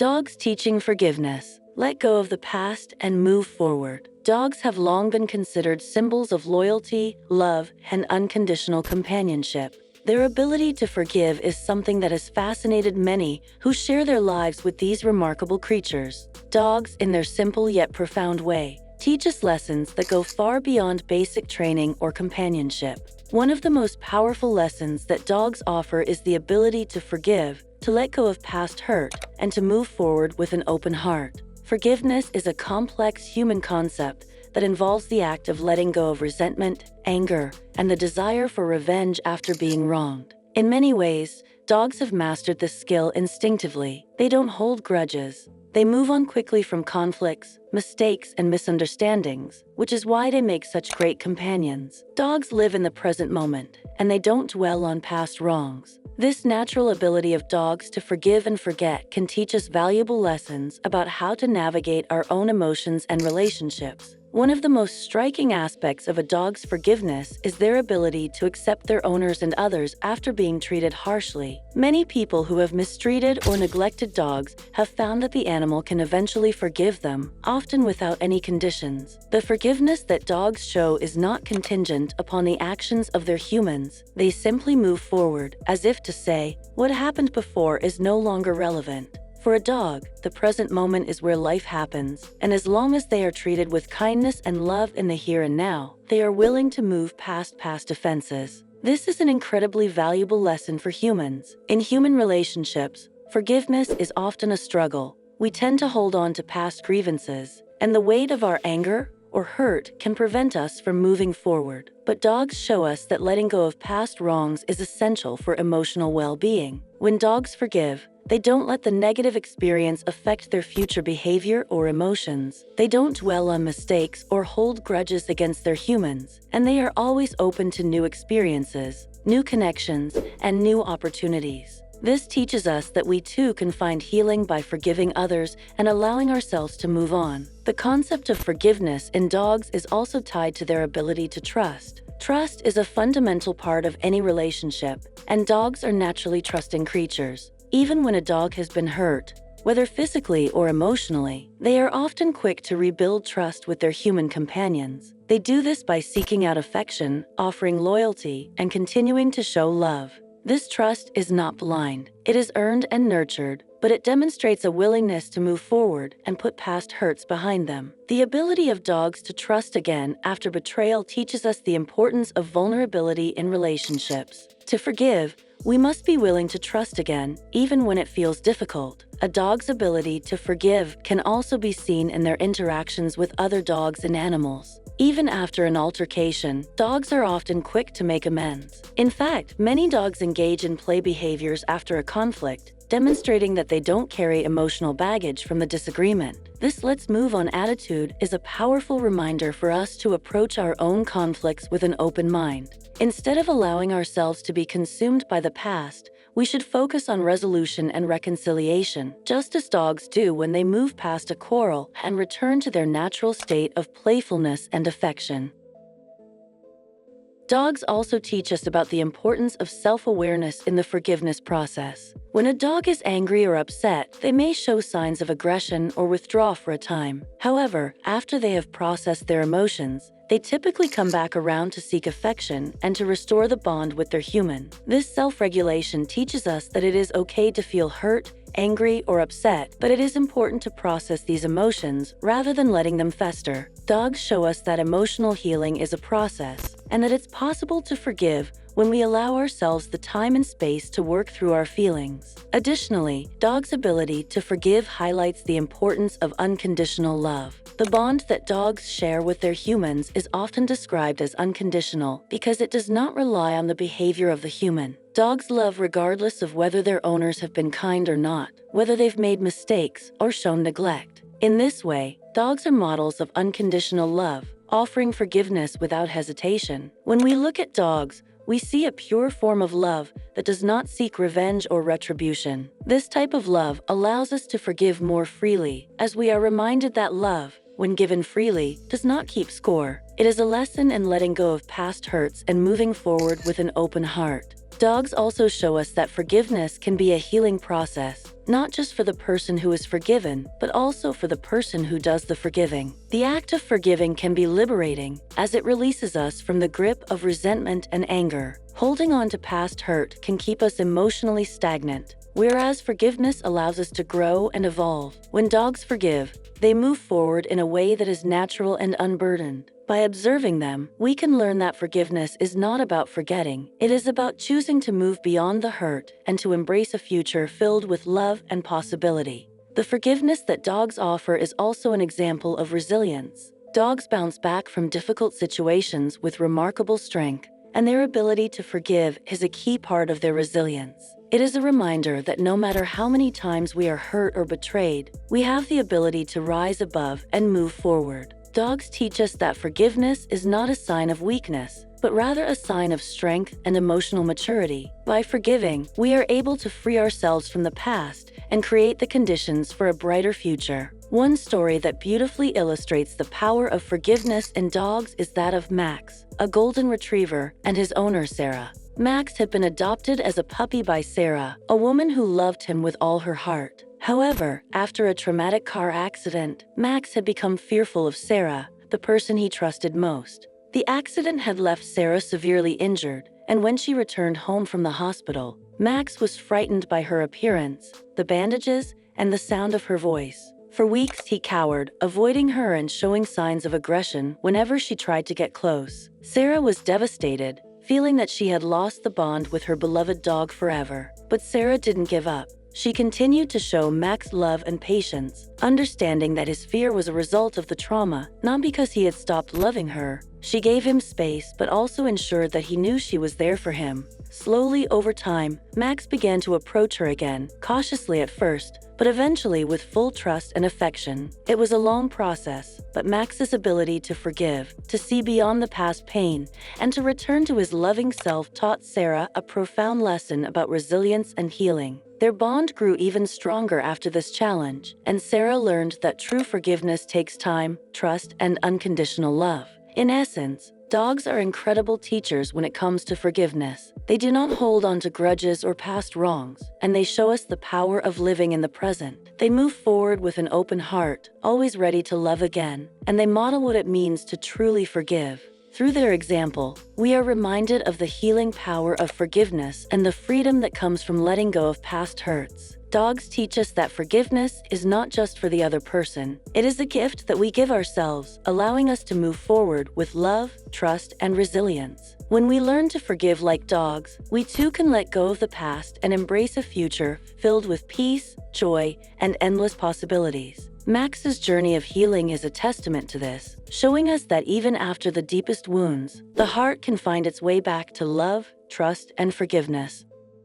Dogs teaching forgiveness. Let go of the past and move forward. Dogs have long been considered symbols of loyalty, love, and unconditional companionship. Their ability to forgive is something that has fascinated many who share their lives with these remarkable creatures. Dogs, in their simple yet profound way, teach us lessons that go far beyond basic training or companionship. One of the most powerful lessons that dogs offer is the ability to forgive, to let go of past hurt, and to move forward with an open heart. Forgiveness is a complex human concept that involves the act of letting go of resentment, anger, and the desire for revenge after being wronged. In many ways, dogs have mastered this skill instinctively. They don't hold grudges. They move on quickly from conflicts, mistakes, and misunderstandings, which is why they make such great companions. Dogs live in the present moment, and they don't dwell on past wrongs. This natural ability of dogs to forgive and forget can teach us valuable lessons about how to navigate our own emotions and relationships. One of the most striking aspects of a dog's forgiveness is their ability to accept their owners and others after being treated harshly. Many people who have mistreated or neglected dogs have found that the animal can eventually forgive them, often without any conditions. The forgiveness that dogs show is not contingent upon the actions of their humans. They simply move forward, as if to say, what happened before is no longer relevant. For a dog, the present moment is where life happens, and as long as they are treated with kindness and love in the here and now, they are willing to move past past offenses. This is an incredibly valuable lesson for humans. In human relationships, forgiveness is often a struggle. We tend to hold on to past grievances, and the weight of our anger or hurt can prevent us from moving forward. But dogs show us that letting go of past wrongs is essential for emotional well-being. When dogs forgive, they don't let the negative experience affect their future behavior or emotions. They don't dwell on mistakes or hold grudges against their humans, and they are always open to new experiences, new connections, and new opportunities. This teaches us that we too can find healing by forgiving others and allowing ourselves to move on. The concept of forgiveness in dogs is also tied to their ability to trust. Trust is a fundamental part of any relationship, and dogs are naturally trusting creatures. Even when a dog has been hurt, whether physically or emotionally, they are often quick to rebuild trust with their human companions. They do this by seeking out affection, offering loyalty, and continuing to show love. This trust is not blind. It is earned and nurtured, but it demonstrates a willingness to move forward and put past hurts behind them. The ability of dogs to trust again after betrayal teaches us the importance of vulnerability in relationships. To forgive, we must be willing to trust again, even when it feels difficult. A dog's ability to forgive can also be seen in their interactions with other dogs and animals. Even after an altercation, dogs are often quick to make amends. In fact, many dogs engage in play behaviors after a conflict, demonstrating that they don't carry emotional baggage from the disagreement. This let's move on attitude is a powerful reminder for us to approach our own conflicts with an open mind. Instead of allowing ourselves to be consumed by the past, we should focus on resolution and reconciliation, just as dogs do when they move past a quarrel and return to their natural state of playfulness and affection. Dogs also teach us about the importance of self-awareness in the forgiveness process. When a dog is angry or upset, they may show signs of aggression or withdraw for a time. However, after they have processed their emotions, they typically come back around to seek affection and to restore the bond with their human. This self-regulation teaches us that it is okay to feel hurt, angry, or upset, but it is important to process these emotions rather than letting them fester. Dogs show us that emotional healing is a process, and that it's possible to forgive when we allow ourselves the time and space to work through our feelings. Additionally, dogs' ability to forgive highlights the importance of unconditional love. The bond that dogs share with their humans is often described as unconditional because it does not rely on the behavior of the human. Dogs love regardless of whether their owners have been kind or not, whether they've made mistakes or shown neglect. In this way, dogs are models of unconditional love, offering forgiveness without hesitation. When we look at dogs, we see a pure form of love that does not seek revenge or retribution. This type of love allows us to forgive more freely, as we are reminded that love, when given freely, does not keep score. It is a lesson in letting go of past hurts and moving forward with an open heart. Dogs also show us that forgiveness can be a healing process, not just for the person who is forgiven, but also for the person who does the forgiving. The act of forgiving can be liberating, as it releases us from the grip of resentment and anger. Holding on to past hurt can keep us emotionally stagnant, whereas forgiveness allows us to grow and evolve. When dogs forgive, they move forward in a way that is natural and unburdened. By observing them, we can learn that forgiveness is not about forgetting. It is about choosing to move beyond the hurt and to embrace a future filled with love and possibility. The forgiveness that dogs offer is also an example of resilience. Dogs bounce back from difficult situations with remarkable strength, and their ability to forgive is a key part of their resilience. It is a reminder that no matter how many times we are hurt or betrayed, we have the ability to rise above and move forward. Dogs teach us that forgiveness is not a sign of weakness, but rather a sign of strength and emotional maturity. By forgiving, we are able to free ourselves from the past and create the conditions for a brighter future. One story that beautifully illustrates the power of forgiveness in dogs is that of Max, a golden retriever, and his owner Sarah. Max had been adopted as a puppy by Sarah, a woman who loved him with all her heart. However, after a traumatic car accident, Max had become fearful of Sarah, the person he trusted most. The accident had left Sarah severely injured, and when she returned home from the hospital, Max was frightened by her appearance, the bandages, and the sound of her voice. For weeks he cowered, avoiding her and showing signs of aggression whenever she tried to get close. Sarah was devastated, feeling that she had lost the bond with her beloved dog forever. But Sarah didn't give up. She continued to show Max love and patience, understanding that his fear was a result of the trauma, not because he had stopped loving her. She gave him space, but also ensured that he knew she was there for him. Slowly, over time, Max began to approach her again, cautiously at first, but eventually with full trust and affection. It was a long process, but Max's ability to forgive, to see beyond the past pain, and to return to his loving self taught Sarah a profound lesson about resilience and healing. Their bond grew even stronger after this challenge, and Sarah learned that true forgiveness takes time, trust, and unconditional love. In essence, dogs are incredible teachers when it comes to forgiveness. They do not hold on to grudges or past wrongs, and they show us the power of living in the present. They move forward with an open heart, always ready to love again, and they model what it means to truly forgive. Through their example, we are reminded of the healing power of forgiveness and the freedom that comes from letting go of past hurts. Dogs teach us that forgiveness is not just for the other person. It is a gift that we give ourselves, allowing us to move forward with love, trust, and resilience. When we learn to forgive like dogs, we too can let go of the past and embrace a future filled with peace, joy, and endless possibilities. Max's journey of healing is a testament to this, showing us that even after the deepest wounds, the heart can find its way back to love, trust, and forgiveness.